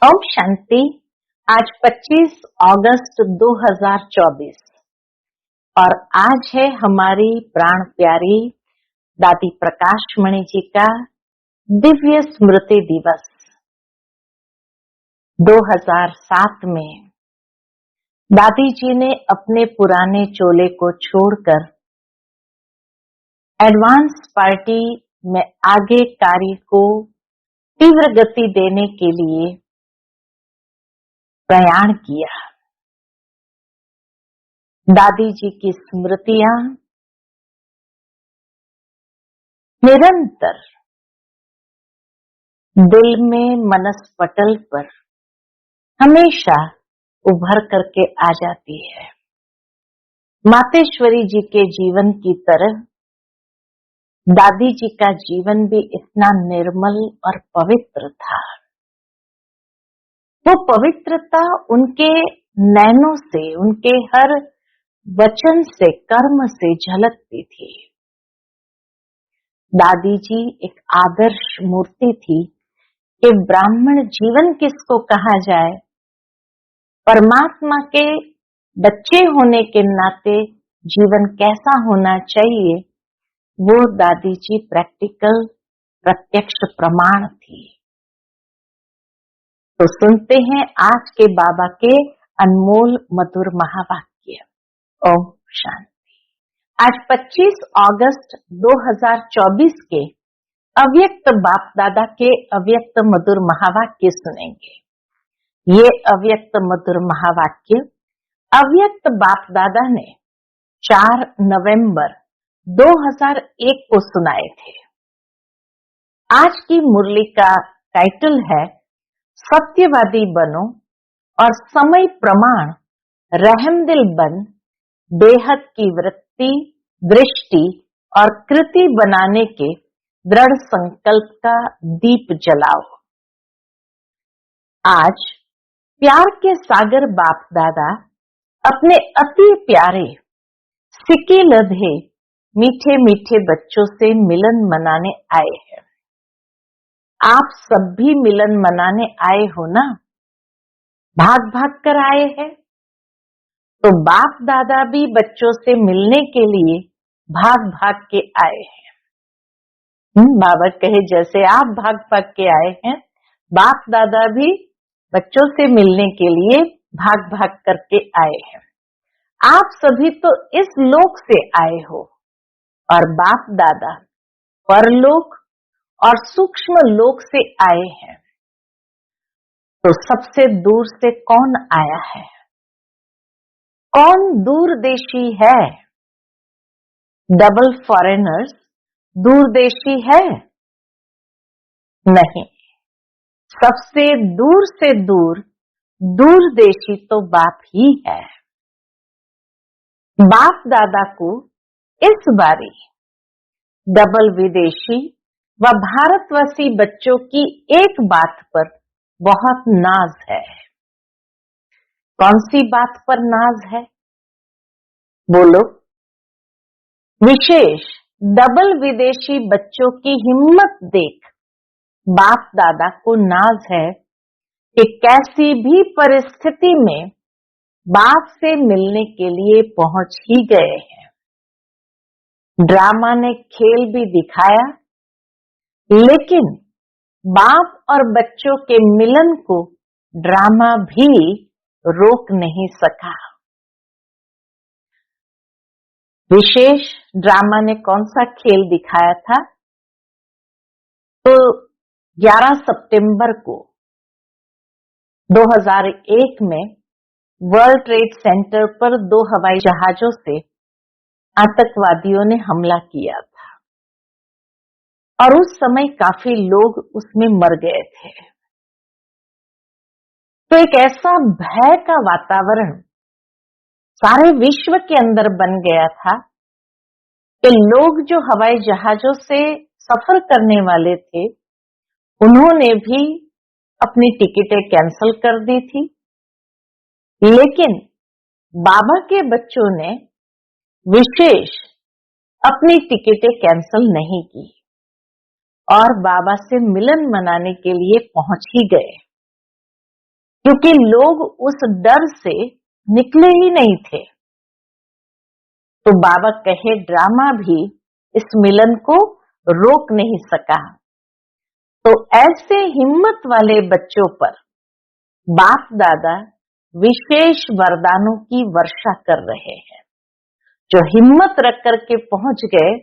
ओम शांति। आज 25 अगस्त 2024 और आज है हमारी प्राण प्यारी दादी प्रकाशमणि जी का दिव्य स्मृति दिवस। 2007 में दादी जी ने अपने पुराने चोले को छोड़कर एडवांस पार्टी में आगे कार्य को तीव्र गति देने के लिए प्रयाण किया। दादी जी की स्मृतियां निरंतर दिल में मनस पटल पर हमेशा उभर करके आ जाती है। मातेश्वरी जी के जीवन की तरह दादी जी का जीवन भी इतना निर्मल और पवित्र था। वो पवित्रता उनके नैनों से, उनके हर वचन से, कर्म से झलकती थी। दादी जी एक आदर्श मूर्ति थी कि ब्राह्मण जीवन किसको कहा जाए। परमात्मा के बच्चे होने के नाते जीवन कैसा होना चाहिए, वो दादी जी प्रैक्टिकल प्रत्यक्ष प्रमाण थी। तो सुनते हैं आज के बाबा के अनमोल मधुर महावाक्य। ओम शांति। आज 25 अगस्त 2024 के अव्यक्त बाप दादा के अव्यक्त मधुर महावाक्य सुनेंगे। ये अव्यक्त मधुर महावाक्य अव्यक्त बाप दादा ने 4 नवंबर 2001 को सुनाए थे। आज की मुरली का टाइटल है सत्यवादी बनो और समय प्रमाण रहमदिल बन, बेहद की वृत्ति, दृष्टि और कृति बनाने के दृढ़ संकल्प का दीप जलाओ। आज प्यार के सागर बाप दादा अपने अति प्यारे सिक्के लधे मीठे मीठे बच्चों से मिलन मनाने आए हैं। आप सब भी मिलन मनाने आए हो ना? भाग भाग कर आए हैं। तो बाप दादा भी बच्चों से मिलने के लिए भाग भाग के आए हैं। बाबा कहे जैसे आप भाग भाग के आए हैं, बाप दादा भी बच्चों से मिलने के लिए भाग भाग करके आए हैं। आप सभी तो इस लोक से आए हो और बाप दादा परलोक और सूक्ष्म लोक से आए हैं। तो सबसे दूर से कौन आया है? कौन दूरदेशी है? डबल फॉरेनर्स दूरदेशी है? नहीं। सबसे दूर से दूर दूरदेशी तो बाप ही है। बाप दादा को इस बारी डबल विदेशी व भारतवासी बच्चों की एक बात पर बहुत नाज है। कौन सी बात पर नाज है? बोलो। विशेष डबल विदेशी बच्चों की हिम्मत देख बाप दादा को नाज है कि कैसी भी परिस्थिति में बाप से मिलने के लिए पहुंच ही गए हैं। ड्रामा ने खेल भी दिखाया, लेकिन बाप और बच्चों के मिलन को ड्रामा भी रोक नहीं सका। विशेष ड्रामा ने कौन सा खेल दिखाया था? तो 11 सितंबर को 2001 में वर्ल्ड ट्रेड सेंटर पर 2 हवाई जहाजों से आतंकवादियों ने हमला किया था और उस समय काफी लोग उसमें मर गए थे। तो एक ऐसा भय का वातावरण सारे विश्व के अंदर बन गया था कि लोग जो हवाई जहाजों से सफर करने वाले थे, उन्होंने भी अपनी टिकटें कैंसिल कर दी थी। लेकिन बाबा के बच्चों ने विशेष अपनी टिकटें कैंसिल नहीं की और बाबा से मिलन मनाने के लिए पहुंच ही गए। क्योंकि लोग उस डर से निकले ही नहीं थे। तो बाबा कहे ड्रामा भी इस मिलन को रोक नहीं सका। तो ऐसे हिम्मत वाले बच्चों पर बाप दादा विशेष वरदानों की वर्षा कर रहे हैं। जो हिम्मत रख करके पहुंच गए,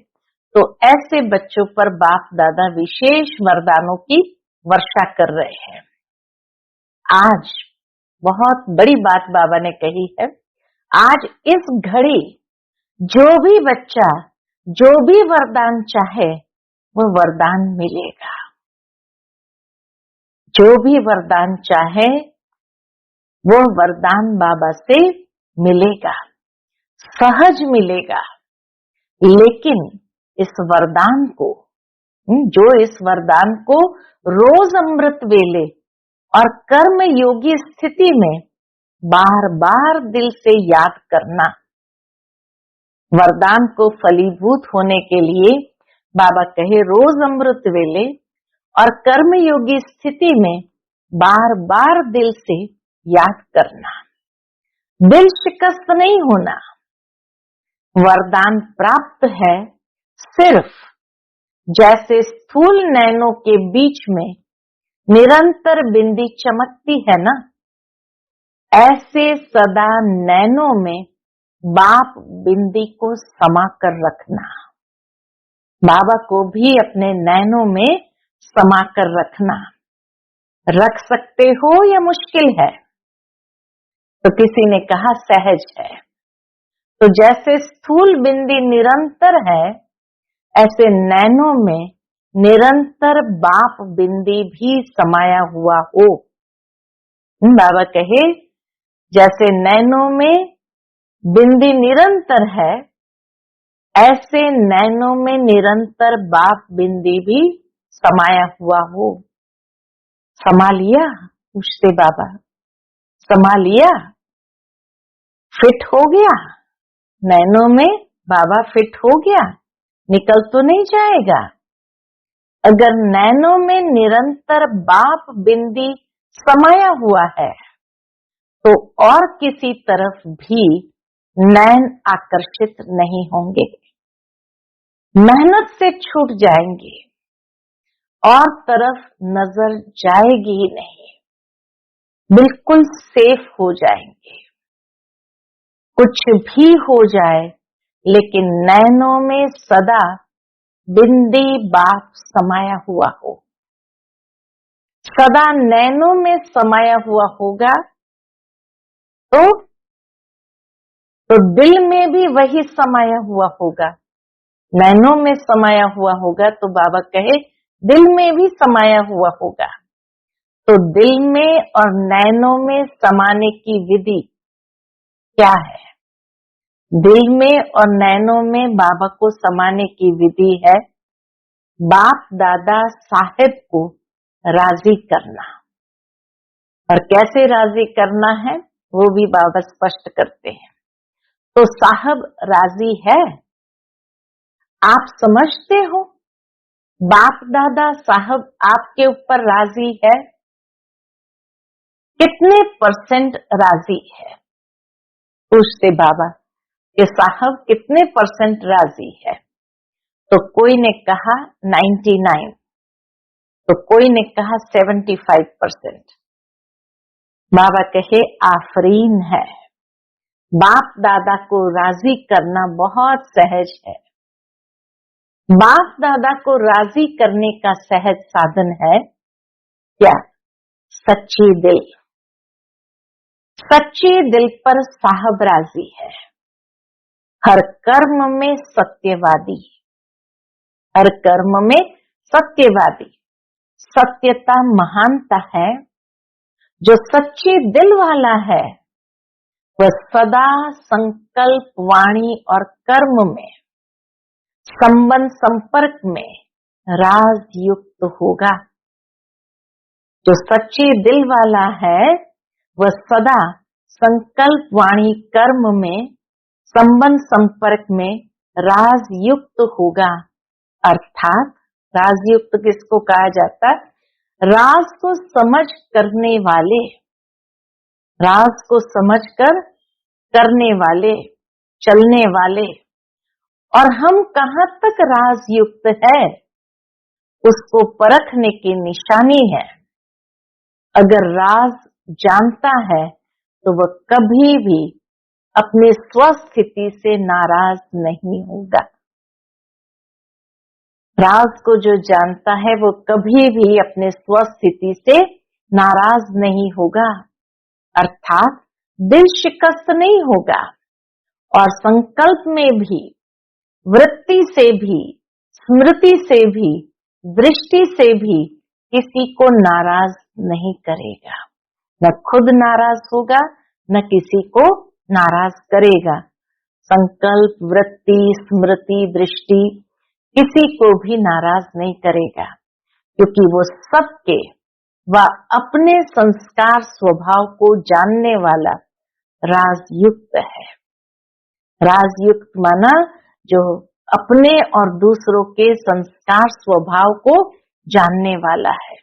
तो ऐसे बच्चों पर बाप दादा विशेष वरदानों की वर्षा कर रहे हैं। आज बहुत बड़ी बात बाबा ने कही है। आज इस घड़ी जो भी बच्चा जो भी वरदान चाहे वो वरदान मिलेगा। जो भी वरदान चाहे वो वरदान बाबा से मिलेगा, सहज मिलेगा। लेकिन इस वरदान को, जो इस वरदान को रोज अमृत वेले और कर्म योगी स्थिति में बार बार दिल से याद करना, वरदान को फलीभूत होने के लिए बाबा कहे रोज अमृत वेले और कर्म योगी स्थिति में बार बार दिल से याद करना, दिल शिकस्त नहीं होना। वरदान प्राप्त है सिर्फ जैसे स्थूल नैनों के बीच में निरंतर बिंदी चमकती है ना, ऐसे सदा नैनों में बाप बिंदी को समा कर रखना। बाबा को भी अपने नैनों में समा कर रखना। रख सकते हो या मुश्किल है? तो किसी ने कहा सहज है। तो जैसे स्थूल बिंदी निरंतर है, ऐसे नैनों में निरंतर बाप बिंदी भी समाया हुआ हो। बाबा कहे जैसे नैनों में बिंदी निरंतर है, ऐसे नैनों में निरंतर बाप बिंदी भी समाया हुआ हो। समा लिया? पूछते बाबा। समा लिया? फिट हो गया? नैनों में बाबा फिट हो गया? निकल तो नहीं जाएगा? अगर नैनों में निरंतर बाप बिंदी समाया हुआ है, तो और किसी तरफ भी नैन आकर्षित नहीं होंगे, मेहनत से छूट जाएंगे और तरफ नजर जाएगी ही नहीं, बिल्कुल सेफ हो जाएंगे। कुछ भी हो जाए, लेकिन नैनों में सदा बिंदी बाप समाया हुआ हो। सदा नैनों में समाया हुआ होगा तो दिल में भी वही समाया हुआ होगा। नैनों में समाया हुआ होगा तो बाबा कहे दिल में भी समाया हुआ होगा। तो दिल में और नैनों में समाने की विधि क्या है? दिल में और नैनों में बाबा को समाने की विधि है बाप दादा साहिब को राजी करना। और कैसे राजी करना है वो भी बाबा स्पष्ट करते हैं। तो साहब राजी है? आप समझते हो बाप दादा साहब आपके ऊपर राजी है? कितने परसेंट राजी है? पूछते बाबा कि साहब कितने परसेंट राजी है? तो कोई ने कहा 99, तो कोई ने कहा 75%। बाबा कहे आफरीन है। बाप दादा को राजी करना बहुत सहज है। बाप दादा को राजी करने का सहज साधन है क्या? सच्ची दिल। सच्चे दिल पर साहब राजी है। हर कर्म में सत्यवादी, हर कर्म में सत्यवादी। सत्यता महानता है। जो सच्चे दिल वाला है वह सदा संकल्प वाणी और कर्म में संबंध संपर्क में राज युक्त होगा। जो सच्चे दिल वाला है वह सदा संकल्प वाणी कर्म में संबंध संपर्क में राज युक्त होगा। अर्थात राजयुक्त किसको कहा जाता है? राज को समझ करने वाले, राज को समझकर करने वाले, चलने वाले, और हम कहाँ तक राज युक्त है उसको परखने की निशानी है। अगर राज जानता है तो वह कभी भी अपने स्वस्थिति से नाराज नहीं होगा। राज को जो जानता है वो कभी भी अपने स्वस्थिति से नाराज नहीं होगा, अर्थात दिल शिकस्त नहीं होगा, और संकल्प में भी, वृत्ति से भी, स्मृति से भी, दृष्टि से भी किसी को नाराज नहीं करेगा। न खुद नाराज होगा, न किसी को नाराज करेगा। संकल्प, वृत्ति, स्मृति, दृष्टि किसी को भी नाराज नहीं करेगा, क्योंकि वो सबके व अपने संस्कार स्वभाव को जानने वाला राजयुक्त है। राजयुक्त माना जो अपने और दूसरों के संस्कार स्वभाव को जानने वाला है।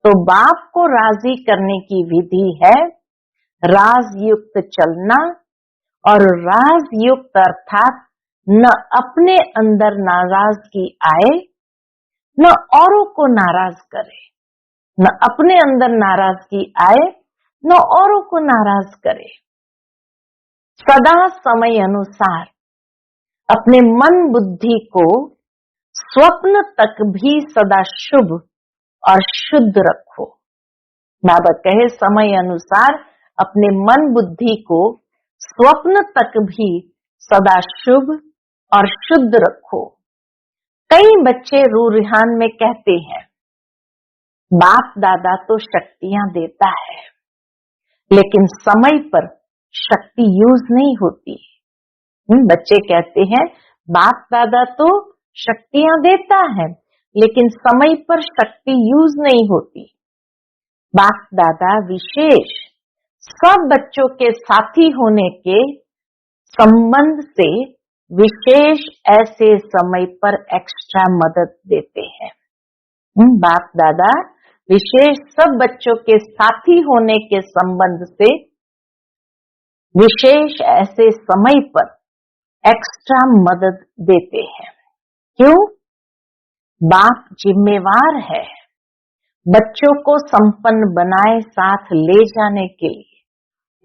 तो बाप को राजी करने की विधि है राजयुक्त चलना, और राजयुक्त अर्थात न अपने अंदर नाराजगी आए, न औरों को नाराज करे। न अपने अंदर नाराजगी आए, न औरों को नाराज करे। सदा समय अनुसार अपने मन बुद्धि को स्वप्न तक भी सदा शुभ और शुद्ध रखो। बाबा कहे समय अनुसार अपने मन बुद्धि को स्वप्न तक भी सदा शुभ और शुद्ध रखो। कई बच्चे रूहान में कहते हैं बाप दादा तो शक्तियां देता है, लेकिन समय पर शक्ति यूज नहीं होती। बच्चे कहते हैं बाप दादा तो शक्तियां देता है, लेकिन समय पर शक्ति यूज नहीं होती। बाप दादा विशेष सब बच्चों के साथी होने के संबंध से विशेष ऐसे समय पर एक्स्ट्रा मदद देते हैं। बाप दादा विशेष सब बच्चों के साथी होने के संबंध से विशेष ऐसे समय पर एक्स्ट्रा मदद देते हैं। क्यों? बाप जिम्मेवार है बच्चों को संपन्न बनाए साथ ले जाने के लिए,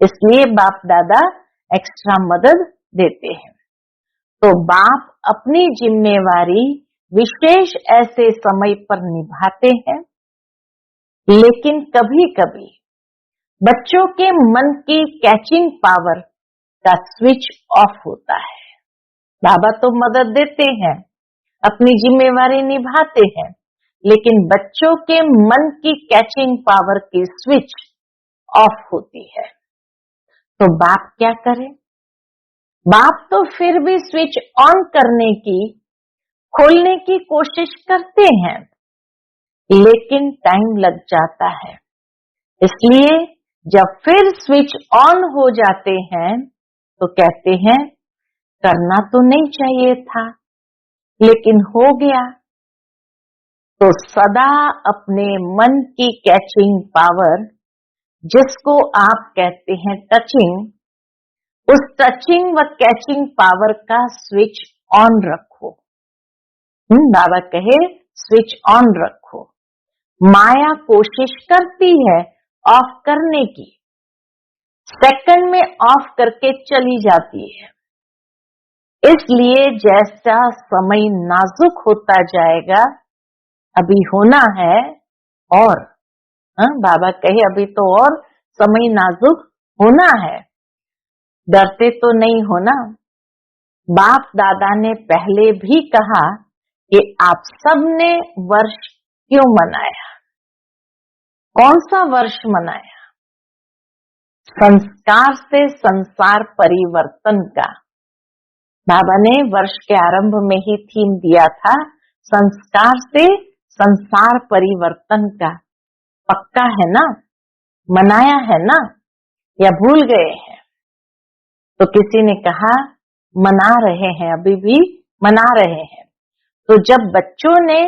इसलिए बाप दादा एक्स्ट्रा मदद देते हैं। तो बाप अपनी जिम्मेवारी विशेष ऐसे समय पर निभाते हैं, लेकिन कभी कभी बच्चों के मन की कैचिंग पावर का स्विच ऑफ होता है। बाबा तो मदद देते हैं, अपनी जिम्मेवारी निभाते हैं, लेकिन बच्चों के मन की कैचिंग पावर की स्विच ऑफ होती है। तो बाप क्या करे? बाप तो फिर भी स्विच ऑन करने की, खोलने की कोशिश करते हैं, लेकिन टाइम लग जाता है। इसलिए जब फिर स्विच ऑन हो जाते हैं तो कहते हैं करना तो नहीं चाहिए था, लेकिन हो गया। तो सदा अपने मन की कैचिंग पावर, जिसको आप कहते हैं टचिंग, उस टचिंग व कैचिंग पावर का स्विच ऑन रखो। बाबा कहे स्विच ऑन रखो। माया कोशिश करती है ऑफ करने की, सेकंड में ऑफ करके चली जाती है। इसलिए जैसा समय नाजुक होता जाएगा, अभी होना है और बाबा कहे अभी तो और समय नाजुक होना है, डरते तो नहीं होना। बाप दादा ने पहले भी कहा कि आप सबने वर्ष क्यों मनाया? कौन सा वर्ष मनाया? संस्कार से संसार परिवर्तन का। बाबा ने वर्ष के आरंभ में ही थीम दिया था, संस्कार से संसार परिवर्तन का। पक्का है ना? मनाया है ना, या भूल गए हैं? तो किसी ने कहा मना रहे हैं, अभी भी मना रहे हैं। तो जब बच्चों ने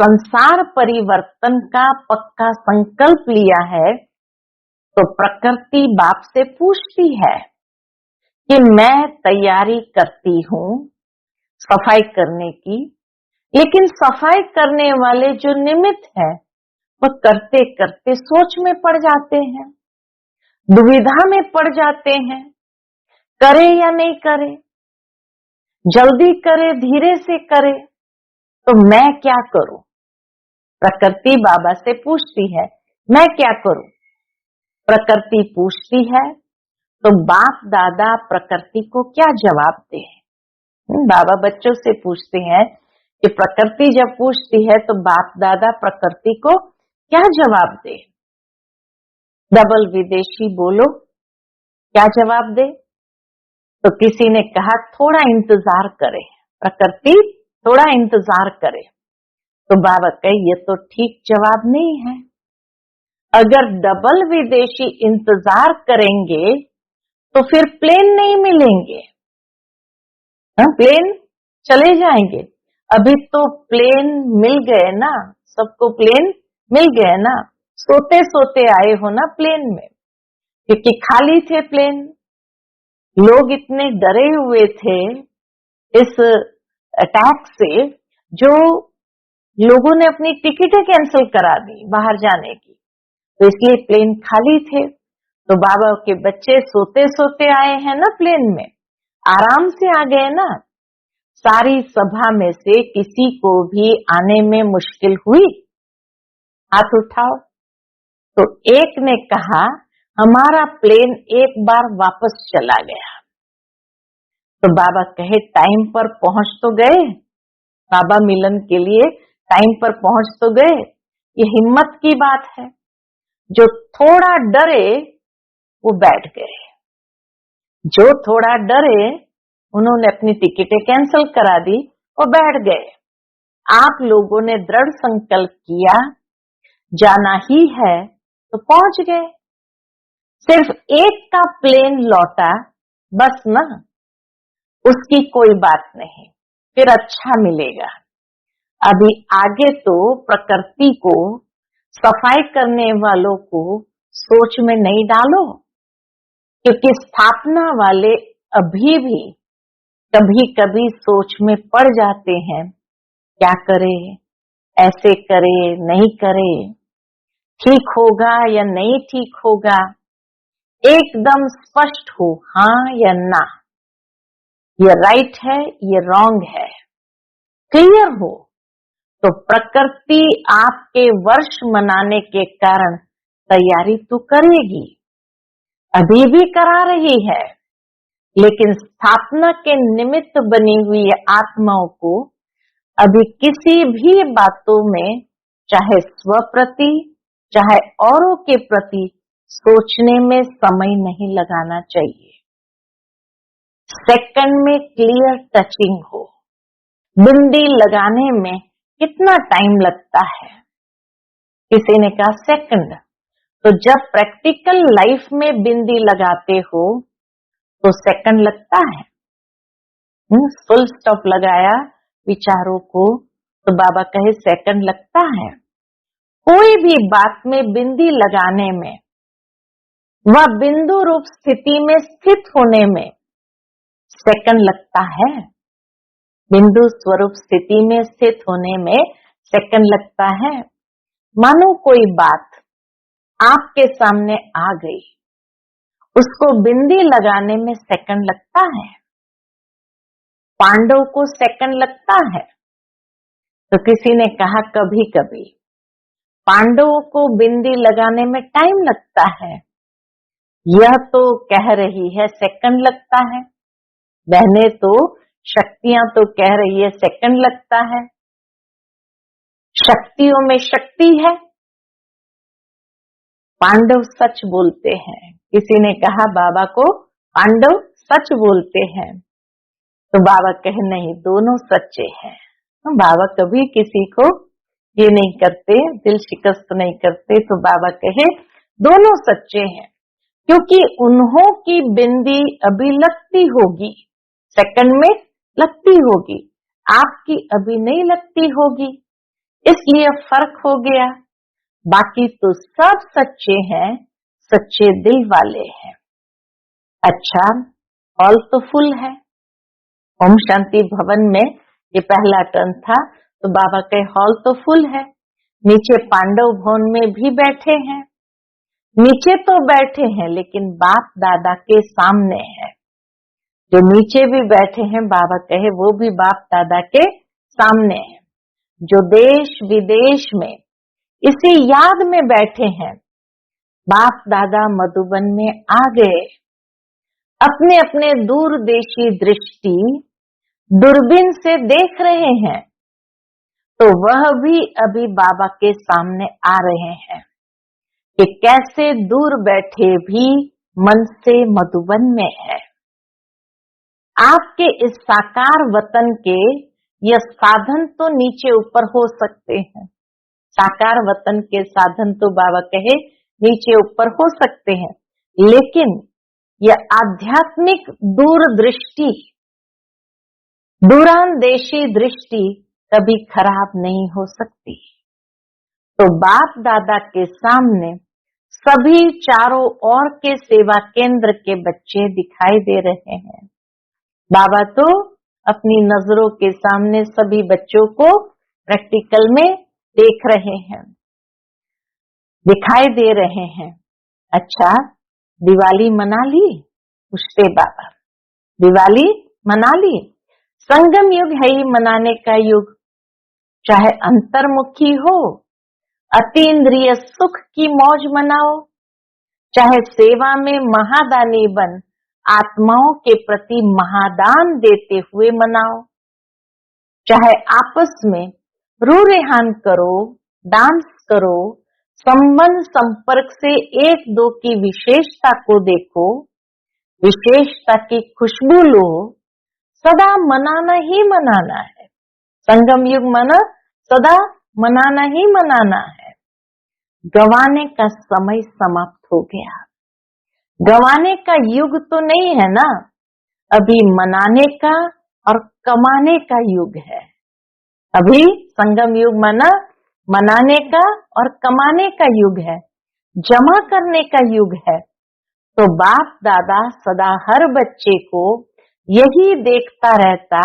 संसार परिवर्तन का पक्का संकल्प लिया है, तो प्रकृति बाप से पूछती है कि मैं तैयारी करती हूँ सफाई करने की, लेकिन सफाई करने वाले जो निमित्त है वह करते करते सोच में पड़ जाते हैं, दुविधा में पड़ जाते हैं, करे या नहीं करे, जल्दी करे धीरे से करे, तो मैं क्या करूं? प्रकृति बाबा से पूछती है मैं क्या करूं? प्रकृति पूछती है तो बाप दादा प्रकृति को क्या जवाब दे? बाबा बच्चों से पूछते हैं कि प्रकृति जब पूछती है तो बाप दादा प्रकृति को क्या जवाब दे? डबल विदेशी बोलो, क्या जवाब दे? तो किसी ने कहा थोड़ा इंतजार करे, प्रकृति थोड़ा इंतजार करे। तो बाबा कहे ये तो ठीक जवाब नहीं है। अगर डबल विदेशी इंतजार करेंगे तो फिर प्लेन नहीं मिलेंगे, प्लेन चले जाएंगे। अभी तो प्लेन मिल गए ना, सबको प्लेन मिल गए ना, सोते सोते आए हो ना प्लेन में, क्योंकि खाली थे प्लेन। लोग इतने डरे हुए थे इस अटैक से, जो लोगों ने अपनी टिकटें कैंसिल करा दी बाहर जाने की, तो इसलिए प्लेन खाली थे। तो बाबा के बच्चे सोते सोते आए हैं ना प्लेन में, आराम से आ गए ना। सारी सभा में से किसी को भी आने में मुश्किल हुई? हाथ उठाओ। तो एक ने कहा हमारा प्लेन एक बार वापस चला गया। तो बाबा कहे टाइम पर पहुंच तो गए, बाबा मिलन के लिए टाइम पर पहुंच तो गए। ये हिम्मत की बात है। जो थोड़ा डरे वो बैठ गए, जो थोड़ा डरे उन्होंने अपनी टिकटें कैंसिल करा दी और बैठ गए। आप लोगों ने दृढ़ संकल्प किया जाना ही है तो पहुंच गए। सिर्फ एक का प्लेन लौटा बस ना, उसकी कोई बात नहीं, फिर अच्छा मिलेगा। अभी आगे तो प्रकृति को, सफाई करने वालों को सोच में नहीं डालो, क्योंकि स्थापना वाले अभी भी कभी कभी सोच में पड़ जाते हैं, क्या करे, ऐसे करे नहीं करे, ठीक होगा या नहीं ठीक होगा। एकदम स्पष्ट हो हाँ या ना, ये राइट है ये रॉन्ग है, क्लियर हो। तो प्रकृति आपके वर्ष मनाने के कारण तैयारी तो करेगी, अभी भी करा रही है, लेकिन स्थापना के निमित्त बनी हुई आत्माओं को अभी किसी भी बातों में, चाहे स्व प्रति चाहे औरों के प्रति, सोचने में समय नहीं लगाना चाहिए। सेकंड में क्लियर टचिंग हो। बिंदी लगाने में कितना टाइम लगता है? किसी ने कहा सेकंड। तो जब प्रैक्टिकल लाइफ में बिंदी लगाते हो तो सेकंड लगता है। फुल स्टॉप लगाया विचारों को तो बाबा कहे सेकंड लगता है। कोई भी बात में बिंदी लगाने में, वह बिंदु रूप स्थिति में स्थित होने में सेकंड लगता है। बिंदु स्वरूप स्थिति में स्थित होने में सेकंड लगता है। मानो कोई बात आपके सामने आ गई, उसको बिंदी लगाने में सेकंड लगता है। पांडव को सेकंड लगता है। तो किसी ने कहा कभी कभी पांडवों को बिंदी लगाने में टाइम लगता है, यह तो कह रही है सेकंड लगता है। बहनें तो, शक्तियां तो कह रही है सेकंड लगता है। शक्तियों में शक्ति है। पांडव सच बोलते हैं। किसी ने कहा बाबा को पांडव सच बोलते हैं, तो बाबा कहे नहीं, दोनों सच्चे हैं। बाबा कभी किसी को ये नहीं करते, दिल शिकस्त नहीं करते। तो बाबा कहे दोनों सच्चे हैं, क्योंकि उन्हों की बिंदी अभी लगती होगी, सेकंड में लगती होगी, आपकी अभी नहीं लगती होगी, इसलिए फर्क हो गया। बाकी तो सब सच्चे हैं, सच्चे दिल वाले हैं। अच्छा, हॉल तो फुल है। ओम शांति भवन में ये पहला टर्न था, तो बाबा के हॉल तो फुल है। नीचे पांडव भवन में भी बैठे हैं। नीचे तो बैठे हैं लेकिन बाप दादा के सामने है। जो नीचे भी बैठे हैं, बाबा कहे वो भी बाप दादा के सामने है। जो देश विदेश में इसी याद में बैठे हैं, बाप दादा मधुबन में आ गए। अपने अपने दूरदेशी दृष्टि दूरबीन से देख रहे हैं, तो वह भी अभी बाबा के सामने आ रहे हैं कि कैसे दूर बैठे भी मन से मधुबन में है। आपके इस साकार वतन के यह साधन तो नीचे ऊपर हो सकते हैं। साकार वतन के साधन तो बाबा कहे नीचे ऊपर हो सकते हैं, लेकिन यह आध्यात्मिक दूरदृष्टि, दूरांदेशी दृष्टि कभी खराब नहीं हो सकती। तो बाप दादा के सामने सभी चारों ओर के सेवा केंद्र के बच्चे दिखाई दे रहे हैं। बाबा तो अपनी नजरों के सामने सभी बच्चों को प्रैक्टिकल में देख रहे हैं, दिखाई दे रहे हैं। अच्छा, दिवाली मना ली? पूछते बाबा, दिवाली मना ली? संगम युग है ही मनाने का युग। चाहे अंतर्मुखी हो, अतीन्द्रिय सुख की मौज मनाओ, चाहे सेवा में महादानी बन आत्माओं के प्रति महादान देते हुए मनाओ, चाहे आपस में रू रेहान करो, डांस करो, संबंध संपर्क से एक दो की विशेषता को देखो, विशेषता की खुशबू लो, सदा मनाना ही मनाना है। संगम युग मना सदा मनाना ही मनाना है। गंवाने का समय समाप्त हो गया। गंवाने का युग तो नहीं है ना, अभी मनाने का और कमाने का युग है। अभी संगम युग मनाने का और कमाने का युग है, जमा करने का युग है। तो बाप दादा सदा हर बच्चे को यही देखता रहता,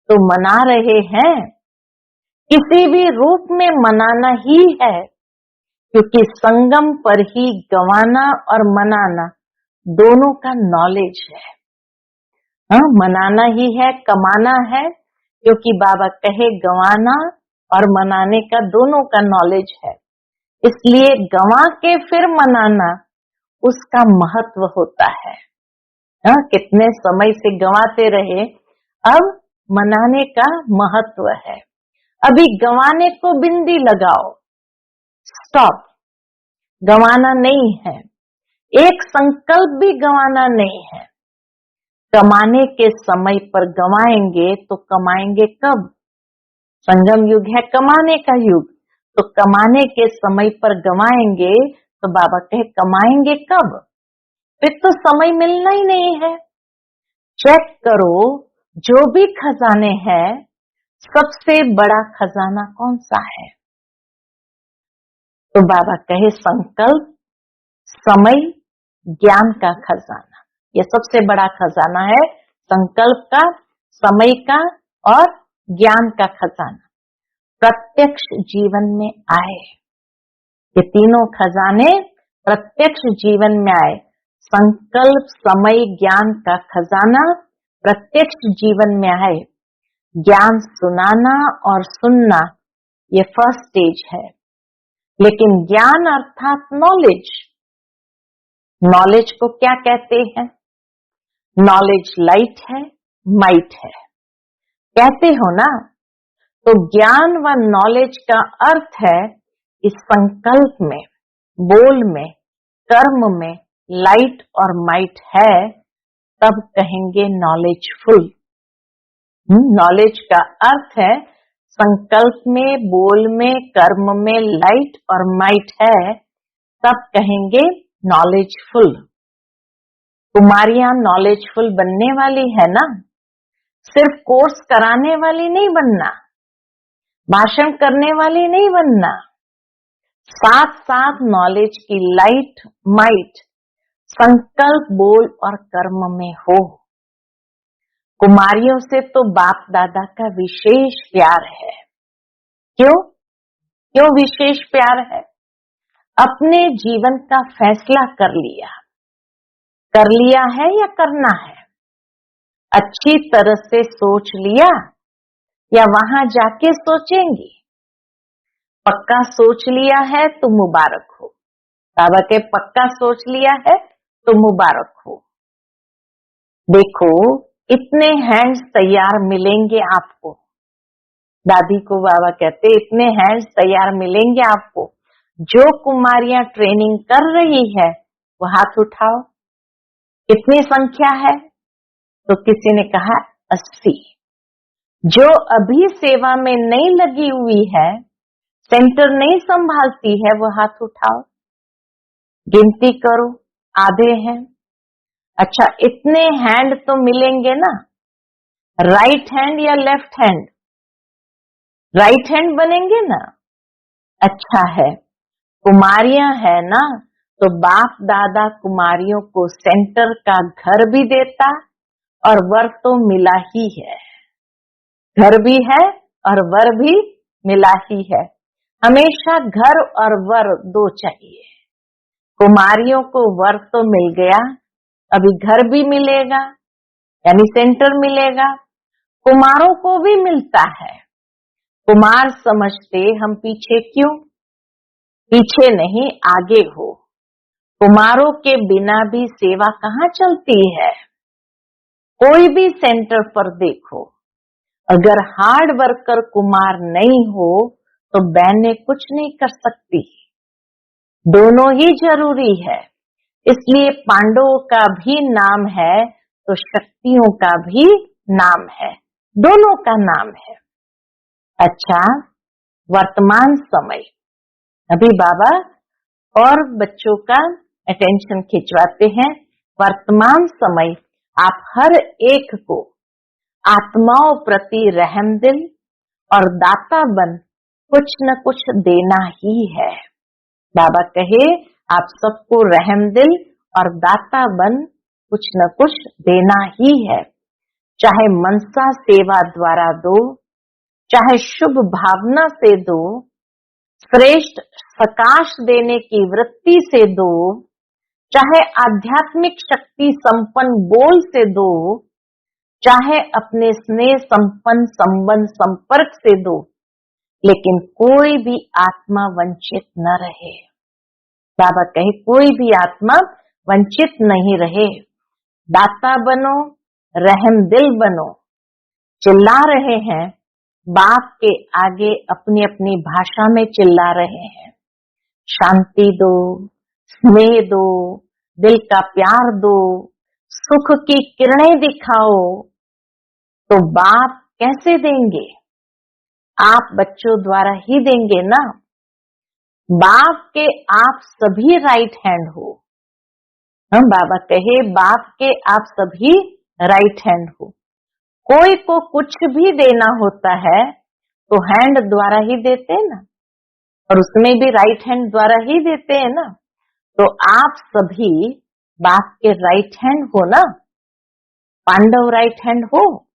तो मना रहे हैं। किसी भी रूप में मनाना ही है, क्योंकि संगम पर ही गंवाना और मनाना दोनों का नॉलेज है। हाँ, मनाना ही है, कमाना है, क्योंकि बाबा कहे गंवाना और मनाने का दोनों का नॉलेज है। इसलिए गंवा के फिर मनाना उसका महत्व होता है। हाँ, कितने समय से गंवाते रहे, अब मनाने का महत्व है। अभी गंवाने को बिंदी लगाओ, स्टॉप, गंवाना नहीं है। एक संकल्प भी गंवाना नहीं है। कमाने के समय पर गंवाएंगे तो कमाएंगे कब? संगम युग है कमाने का युग, तो कमाने के समय पर गंवाएंगे तो बाबा कहे कमाएंगे कब? फिर तो समय मिलना ही नहीं है। चेक करो, जो भी खजाने हैं, सबसे बड़ा खजाना कौन सा है? तो बाबा कहे संकल्प, समय, ज्ञान का खजाना। ये सबसे बड़ा खजाना है, संकल्प का, समय का और ज्ञान का खजाना। प्रत्यक्ष जीवन में आए, ये तीनों खजाने प्रत्यक्ष जीवन में आए। संकल्प, समय, ज्ञान का खजाना प्रत्यक्ष जीवन में आए। ज्ञान सुनाना और सुनना ये फर्स्ट स्टेज है, लेकिन ज्ञान अर्थात नॉलेज, नॉलेज को क्या कहते हैं? नॉलेज लाइट है, माइट है, कहते हो ना। तो ज्ञान व नॉलेज का अर्थ है इस संकल्प में, बोल में, कर्म में लाइट और माइट है, तब कहेंगे नॉलेजफुल। नॉलेज का अर्थ है संकल्प में, बोल में, कर्म में लाइट और माइट है, तब कहेंगे नॉलेजफुल। कुमारियां नॉलेजफुल बनने वाली है ना, सिर्फ कोर्स कराने वाली नहीं बनना, भाषण करने वाली नहीं बनना, साथ साथ नॉलेज की लाइट माइट संकल्प बोल और कर्म में हो। कुमारियों से तो बाप दादा का विशेष प्यार है। क्यों क्यों विशेष प्यार है? अपने जीवन का फैसला कर लिया है या करना है? अच्छी तरह से सोच लिया या वहां जाके सोचेंगी? पक्का सोच लिया है तो मुबारक हो। बाबा के पक्का सोच लिया है तो मुबारक हो। देखो, इतने हैंड्स तैयार मिलेंगे आपको। दादी को बाबा कहते इतने हैंड्स तैयार मिलेंगे आपको। जो कुमारियां ट्रेनिंग कर रही है वो हाथ उठाओ। कितनी संख्या है? तो किसी ने कहा 80। जो अभी सेवा में नहीं लगी हुई है, सेंटर नहीं संभालती है, वो हाथ उठाओ। गिनती करो, आधे हैं। अच्छा, इतने हैंड तो मिलेंगे ना? राइट हैंड या लेफ्ट हैंड? राइट हैंड बनेंगे ना? अच्छा है, कुमारियां है ना, तो बाप दादा कुमारियों को सेंटर का घर भी देता और वर तो मिला ही है। घर भी है और वर भी मिला ही है। हमेशा घर और वर दो चाहिए। कुमारियों को वर तो मिल गया, अभी घर भी मिलेगा, यानी सेंटर मिलेगा। कुमारों को भी मिलता है। कुमार समझते हम पीछे क्यों? पीछे नहीं, आगे हो। कुमारों के बिना भी सेवा कहाँ चलती है? कोई भी सेंटर पर देखो, अगर हार्ड वर्कर कुमार नहीं हो तो बहनें कुछ नहीं कर सकती। दोनों ही जरूरी है। इसलिए पांडवों का भी नाम है तो शक्तियों का भी नाम है, दोनों का नाम है। अच्छा, वर्तमान समय, अभी बाबा और बच्चों का अटेंशन खिंचवाते हैं। वर्तमान समय आप हर एक को आत्माओं प्रति रहम दिल और दाता बन कुछ न कुछ देना ही है। बाबा कहे आप सबको रहम दिल और दाता बन कुछ न कुछ देना ही है। चाहे मनसा सेवा द्वारा दो, चाहे शुभ भावना से दो, श्रेष्ठ सकाश देने की वृत्ति से दो, चाहे आध्यात्मिक शक्ति संपन्न बोल से दो, चाहे अपने स्नेह संपन्न संबंध संपर्क से दो, लेकिन कोई भी आत्मा वंचित न रहे। बाबा कहे कोई भी आत्मा वंचित नहीं रहे। दाता बनो, रहम दिल बनो। चिल्ला रहे हैं, बाप के आगे अपनी अपनी भाषा में चिल्ला रहे हैं। शांति दो, स्नेह दो, दिल का प्यार दो, सुख की किरणें दिखाओ। तो बाप कैसे देंगे? आप बच्चों द्वारा ही देंगे ना। बाप के आप सभी राइट हैंड हो। हम बाबा कहे बाप के आप सभी राइट हैंड हो। कोई को कुछ भी देना होता है तो हैंड द्वारा ही देते हैं ना, और उसमें भी राइट हैंड द्वारा ही देते हैं ना। तो आप सभी बाप के राइट हैंड हो ना। पांडव राइट हैंड हो।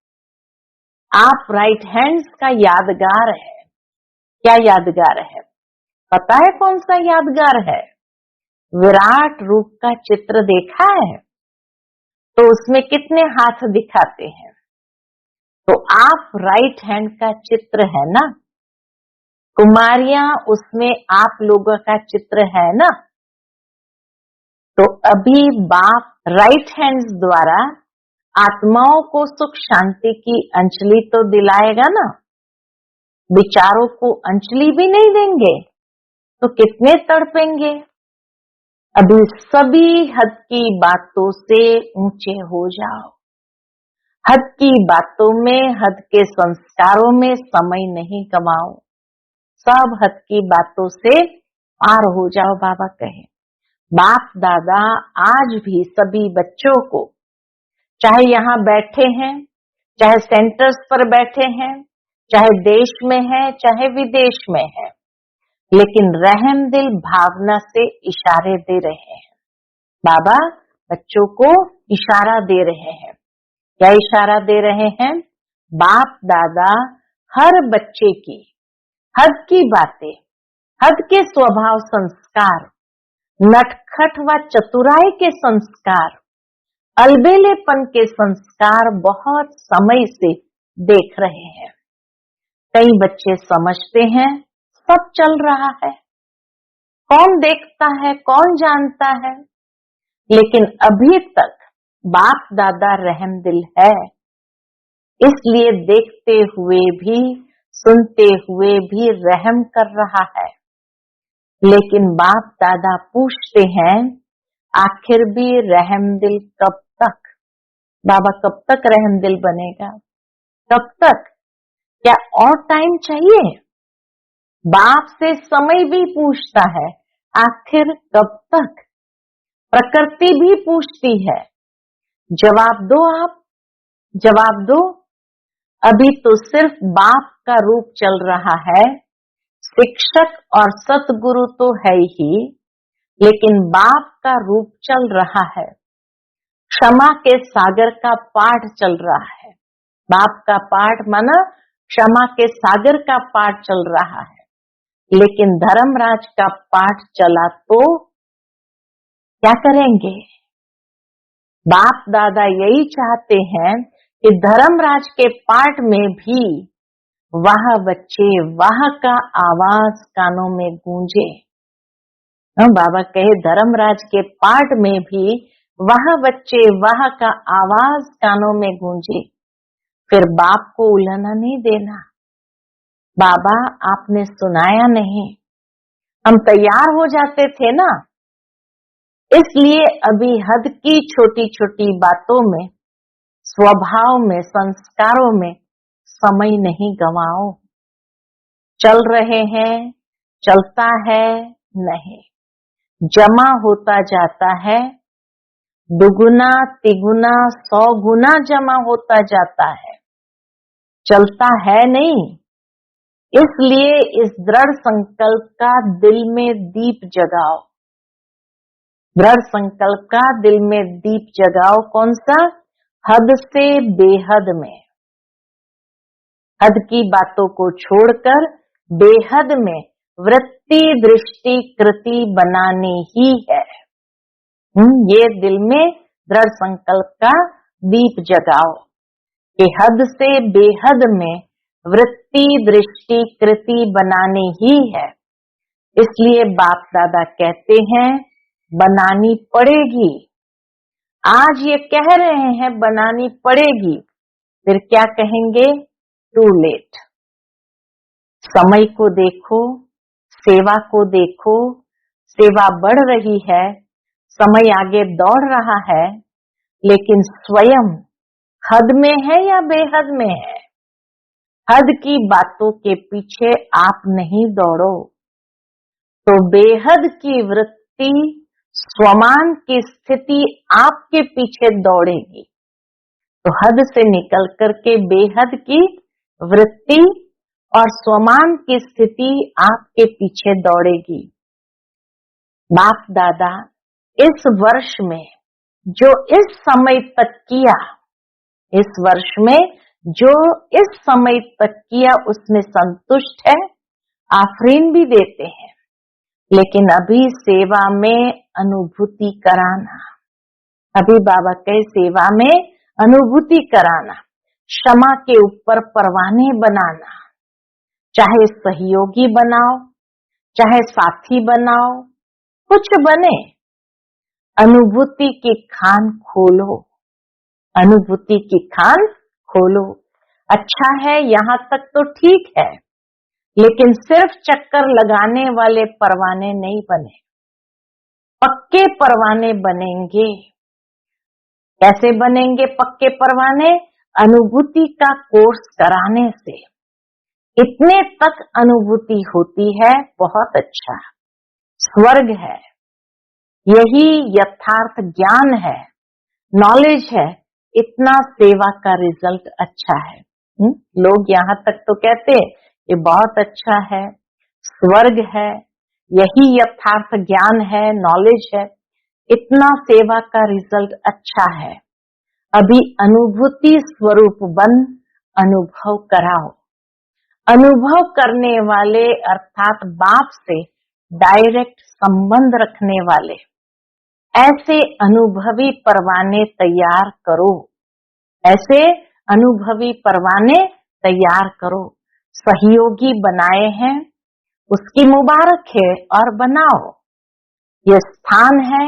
आप राइट हैंड्स का यादगार है। क्या यादगार है? पता है कौन सा यादगार है? विराट रूप का चित्र देखा है तो उसमें कितने हाथ दिखाते हैं? तो आप राइट हैंड का चित्र है ना। कुमारियां उसमें आप लोगों का चित्र है ना। तो अभी बाप राइट हैंड्स द्वारा आत्माओं को सुख शांति की अंजलि तो दिलाएगा ना। विचारों को अंजलि भी नहीं देंगे तो कितने तड़पेंगे। अभी सभी हद की बातों से ऊंचे हो जाओ। हद की बातों में, हद के संस्कारों में समय नहीं गवाओ। सब हद की बातों से पार हो जाओ। बाबा कहे बाप दादा आज भी सभी बच्चों को, चाहे यहाँ बैठे हैं, चाहे सेंटर्स पर बैठे हैं, चाहे देश में है, चाहे विदेश में है, लेकिन रहम दिल भावना से इशारे दे रहे हैं। बाबा बच्चों को इशारा दे रहे हैं। क्या इशारा दे रहे हैं? बाप दादा हर बच्चे की हद की बातें, हद के स्वभाव संस्कार, नटखट व चतुराई के संस्कार, अलबेलेपन के संस्कार बहुत समय से देख रहे हैं। कई बच्चे समझते हैं सब चल रहा है, कौन देखता है, कौन जानता है, लेकिन अभी तक बाप दादा रहमदिल है, इसलिए देखते हुए भी सुनते हुए भी रहम कर रहा है। लेकिन बाप दादा पूछते हैं आखिर भी रहमदिल कब तक? बाबा कब तक रहमदिल बनेगा? कब तक? क्या और टाइम चाहिए? बाप से समय भी पूछता है आखिर कब तक? प्रकृति भी पूछती है, जवाब दो आप, जवाब दो। अभी तो सिर्फ बाप का रूप चल रहा है, शिक्षक और सतगुरु तो है ही, लेकिन बाप का रूप चल रहा है। क्षमा के सागर का पाठ चल रहा है। बाप का पाठ माना क्षमा के सागर का पाठ चल रहा है, लेकिन धर्मराज का पाठ चला तो क्या करेंगे? बाप दादा यही चाहते हैं कि धर्मराज के पाठ में भी वह बच्चे वह का आवाज कानों में गूंजे। बाबा कहे धर्मराज के पाठ में भी वह बच्चे वह का आवाज कानों में गूंजे। फिर बाप को उलाहना नहीं देना, बाबा आपने सुनाया नहीं, हम तैयार हो जाते थे ना, इसलिए अभी हद की छोटी छोटी बातों में, स्वभाव में, संस्कारों में समय नहीं गवाओ। चल रहे हैं, चलता है नहीं, जमा होता जाता है, दुगुना तिगुना 100 गुना जमा होता जाता है, चलता है नहीं। इसलिए इस दृढ़ संकल्प का दिल में दीप जगाओ, दृढ़ संकल्प का दिल में दीप जगाओ। कौन सा? हद से बेहद में, हद की बातों को छोड़कर बेहद में वृत्ति दृष्टि कृति बनानी ही है। ये दिल में दृढ़ संकल्प का दीप जगाओ कि हद से बेहद में वृत्ति दृष्टि कृति बनानी ही है। इसलिए बाप दादा कहते हैं बनानी पड़ेगी। आज ये कह रहे हैं बनानी पड़ेगी, फिर क्या कहेंगे? Too late. समय को देखो, सेवा को देखो, सेवा बढ़ रही है, समय आगे दौड़ रहा है, लेकिन स्वयं हद में है या बेहद में है? हद की बातों के पीछे आप नहीं दौड़ो तो बेहद की वृत्ति, स्वमान की स्थिति आपके पीछे दौड़ेगी। तो हद से निकल करके बेहद की वृत्ति और स्वमान की स्थिति आपके पीछे दौड़ेगी। बाप दादा इस वर्ष में जो इस समय तक किया, इस वर्ष में जो इस समय तक किया उसमें संतुष्ट है, आफरीन भी देते हैं। लेकिन अभी सेवा में अनुभूति कराना, अभी बाबा के सेवा में अनुभूति कराना, क्षमा के ऊपर परवाने बनाना, चाहे सहयोगी बनाओ, चाहे साथी बनाओ, कुछ बने, अनुभूति की खान खोलो, अनुभूति की खान खोलो। अच्छा है यहाँ तक तो ठीक है, लेकिन सिर्फ चक्कर लगाने वाले परवाने नहीं बने, पक्के परवाने बनेंगे। कैसे बनेंगे पक्के परवाने? अनुभूति का कोर्स कराने से। इतने तक अनुभूति होती है, बहुत अच्छा, स्वर्ग है, यही यथार्थ ज्ञान है, नॉलेज है, इतना सेवा का रिजल्ट अच्छा है। लोग यहाँ तक तो कहते ये बहुत अच्छा है, स्वर्ग है, यही यथार्थ ज्ञान है, नॉलेज है, इतना सेवा का रिजल्ट अच्छा है। अभी अनुभूति स्वरूप बन अनुभव कराओ। अनुभव करने वाले अर्थात बाप से डायरेक्ट संबंध रखने वाले ऐसे अनुभवी परवाने तैयार करो। ऐसे अनुभवी परवाने तैयार करो। सहयोगी बनाए हैं, उसकी मुबारक है और बनाओ। ये स्थान है,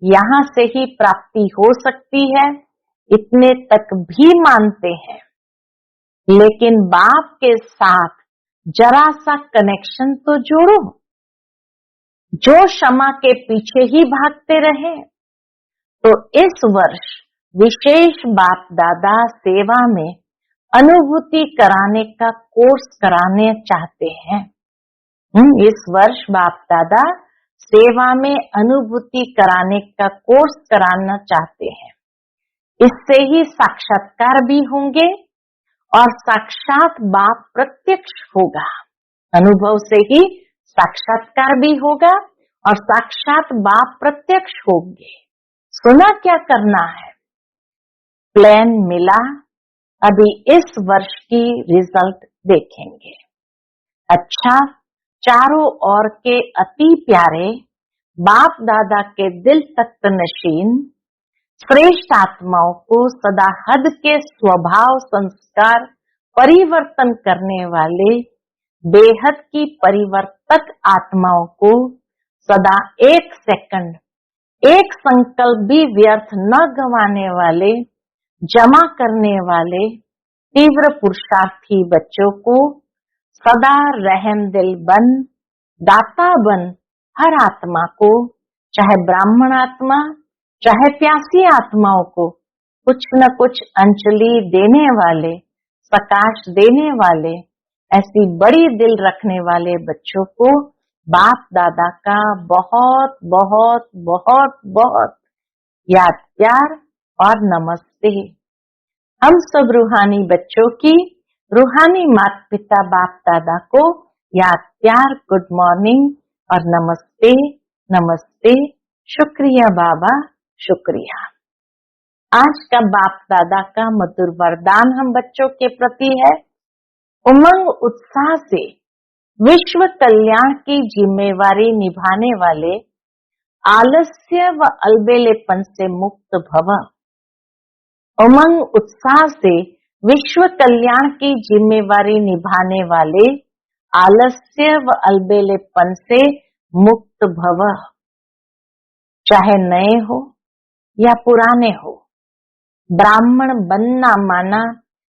यहाँ से ही प्राप्ति हो सकती है, इतने तक भी मानते हैं। लेकिन बाप के साथ जरा सा कनेक्शन तो जोड़ो। जो क्षमा के पीछे ही भागते रहे, तो इस वर्ष विशेष बाप दादा सेवा में अनुभूति कराने का कोर्स कराने चाहते हैं। इस वर्ष बाप दादा सेवा में अनुभूति कराने का कोर्स कराना चाहते हैं। इससे ही साक्षात्कार भी होंगे और साक्षात बाप प्रत्यक्ष होगा। अनुभव से ही साक्षात्कार भी होगा और साक्षात बाप प्रत्यक्ष होंगे। सुना क्या करना है, प्लान मिला, अभी इस वर्ष की रिजल्ट देखेंगे। अच्छा, चारों ओर के अति प्यारे बाप दादा के दिल तख्त नशीन श्रेष्ठ आत्माओं को सदा हद के स्वभाव संस्कार परिवर्तन करने वाले बेहद की परिवर्तक आत्माओं को सदा एक सेकंड, एक संकल्प भी व्यर्थ न गंवाने वाले, जमा करने वाले तीव्र पुरुषार्थी बच्चों को सदा रहम दिल बन, दाता बन हर आत्मा को, चाहे ब्राह्मण आत्मा चाहे प्यासी आत्माओं को कुछ न कुछ अंजलि देने वाले, प्रकाश देने वाले, ऐसी बड़ी दिल रखने वाले बच्चों को बाप दादा का बहुत बहुत बहुत बहुत याद प्यार और नमस्ते। हम सब रूहानी बच्चों की रूहानी माता पिता बाप दादा को याद प्यार, गुड मॉर्निंग और नमस्ते नमस्ते। शुक्रिया बाबा, शुक्रिया। आज का बाप दादा का मधुर वरदान हम बच्चों के प्रति है, उमंग उत्साह से विश्व कल्याण की जिम्मेवारी निभाने वाले आलस्य व अलबेलेपन से मुक्त भव। उमंग उत्साह से विश्व कल्याण की जिम्मेवारी निभाने वाले आलस्य व अलबेलेपन से मुक्त भव। चाहे नए हो या पुराने हो, ब्राह्मण बनना माना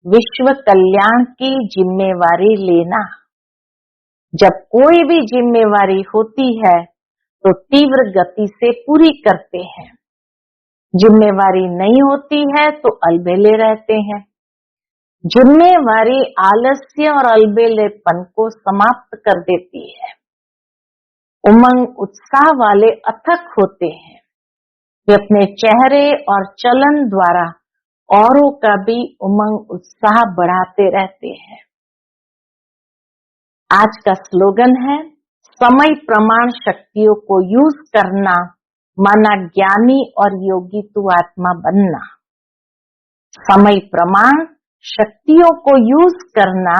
विश्व कल्याण की जिम्मेवारी लेना। जब कोई भी जिम्मेवारी होती है तो तीव्र गति से पूरी करते हैं, जिम्मेवारी नहीं होती है तो अलबेले रहते हैं। जिम्मेवारी आलस्य और अलबेलेपन को समाप्त कर देती है। उमंग उत्साह वाले अथक होते हैं, वे अपने चेहरे और चलन द्वारा औरों का भी उमंग उत्साह बढ़ाते रहते हैं। आज का स्लोगन है, समय प्रमाण शक्तियों को यूज करना माना ज्ञानी और योगी तू आत्मा बनना। समय प्रमाण शक्तियों को यूज करना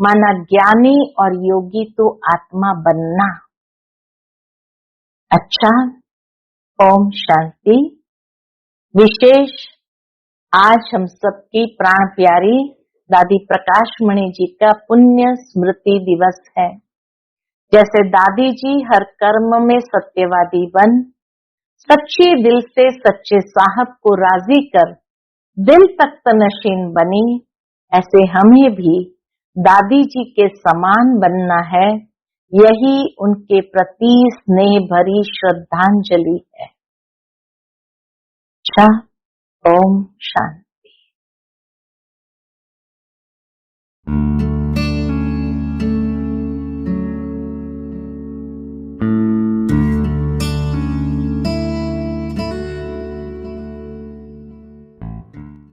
माना ज्ञानी और योगी तू आत्मा बनना। अच्छा, ओम शांति। विशेष आज हम सबकी प्राण प्यारी दादी प्रकाशमणि जी का पुण्य स्मृति दिवस है। जैसे दादी जी हर कर्म में सत्यवादी बन सच्चे दिल से सच्चे साहब को राजी कर दिल तख्त नशीन बनी, ऐसे हमें भी दादी जी के समान बनना है। यही उनके प्रति स्नेह भरी श्रद्धांजलि है। अच्छा, ओम शांति।